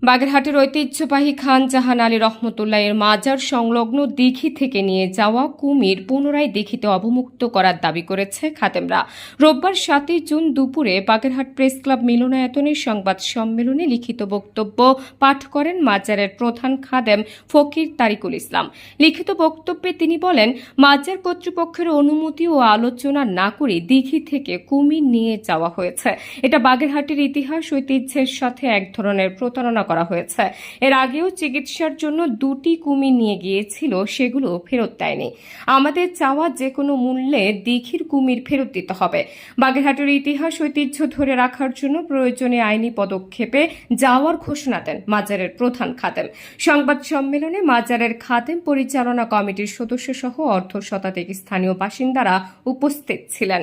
বাগেরহাটের ঐতিহ্যবাহী খান জাহান আলী রহমতুল্লাহের মাজার সংলগ্ন দিঘি থেকে নিয়ে যাওয়া কুমির পুনরায় দিঘিতে অবমুক্ত করার দাবি করেছে খাদেমরা। রোববার 7 জুন দুপুরে বাগেরহাট প্রেস ক্লাব মিলনায়তনে সংবাদ সম্মেলনে লিখিত বক্তব্য পাঠ করেন মাজারের প্রধান খাদেম ফকির তারিকুল ইসলাম। লিখিত বক্তব্যে তিনি বলেন, মাজার কর্তৃপক্ষের অনুমতি ও আলোচনা না করে দিঘি থেকে কুমির নিয়ে যাওয়া হয়েছে। এটা বাগেরহাটের ইতিহাস ঐতিহ্যের সাথে এক ধরনের প্রতারণা করা হয়েছে। এর আগেও চিকিৎসার জন্য 2টি কুমির নিয়ে গিয়েছিল, সেগুলো ফেরত দেয়নি। আমাদের চাওয়া যে কোনো মূল্যে দিঘির কুমির ফেরত দিতে হবে। বাগেরহাটের ইতিহাস ঐতিহ্য ধরে রাখার জন্য প্রয়োজনে আইনি পদক্ষেপে যাওয়ার ঘোষণা দেন মাজারের প্রধান খাদেম। সংবাদ সম্মেলনে মাজারের খাদেম পরিচালনা কমিটির সদস্য সহ অর্ধ শতাধিক স্থানীয় বাসিন্দারা উপস্থিত ছিলেন।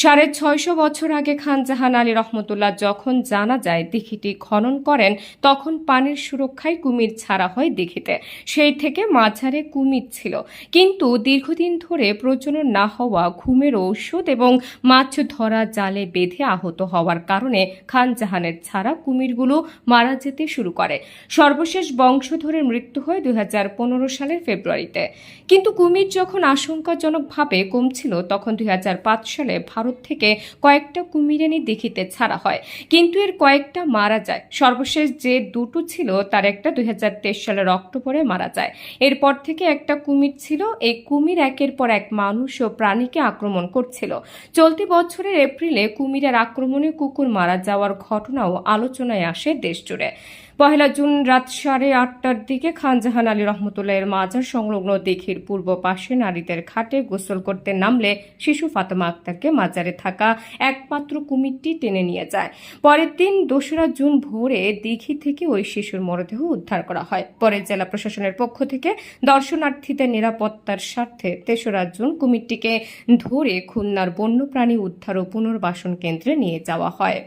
650 বছর আগে খান জাহান আলী রহমতুল্লাহ যখন জানা যায় দিঘিটি খনন করেন, তখন পানির সুরক্ষায় কুমির ছাড়া হয় দিঘিতে। সেই থেকে মাঝারে কুমির ছিল, কিন্তু দীর্ঘদিন ধরে প্রজনন না হওয়া ঘুমের ঔষধ এবং মাছ ধরা জালে বেঁধে আহত হওয়ার কারণে খান জাহানের ছাড়া কুমিরগুলো মারা যেতে শুরু করে। সর্বশেষ বংশধরের মৃত্যু হয় 2015 সালের ফেব্রুয়ারিতে। কিন্তু কুমির যখন আশঙ্কাজনকভাবে কমছিল, তখন 2005 সালে ভারত থেকে কয়েকটা কুমির এনে দিঘিতে ছাড়া হয়, কিন্তু এর কয়েকটা মারা যায়। সর্বশেষ যে 2টো ছিল, তার একটা 2023 সালের অক্টোবরে মারা যায়। এরপর থেকে একটা কুমির ছিল। এই কুমির একের পর এক মানুষ ও প্রাণীকে আক্রমণ করছিল। চলতি বছরের এপ্রিলে কুমিরের আক্রমণে কুকুর মারা যাওয়ার ঘটনাও আলোচনায় আসে দেশ জুড়ে। 1 জুন রাত 8:30টার দিকে খান জাহান আলী রহমতুল্লাহের মাজার সংলগ্ন দিঘির পূর্ব পাশে নারীদের ঘাটে গোসল করতে নামলে শিশু ফাতেমা আক্তারকে মাজারে থাকা একমাত্র কুমিরটি টেনে নিয়ে যায়। পরের দিন 2 জুন ভোরে দিঘি থেকে ওই শিশুর মরদেহ উদ্ধার করা হয়। পরে জেলা প্রশাসনের পক্ষ থেকে দর্শনার্থীদের নিরাপত্তার স্বার্থে 3 জুন কুমিরটিকে ধরে খুলনার বন্যপ্রাণী উদ্ধার ও পুনর্বাসন কেন্দ্রে নিয়ে যাওয়া হয়।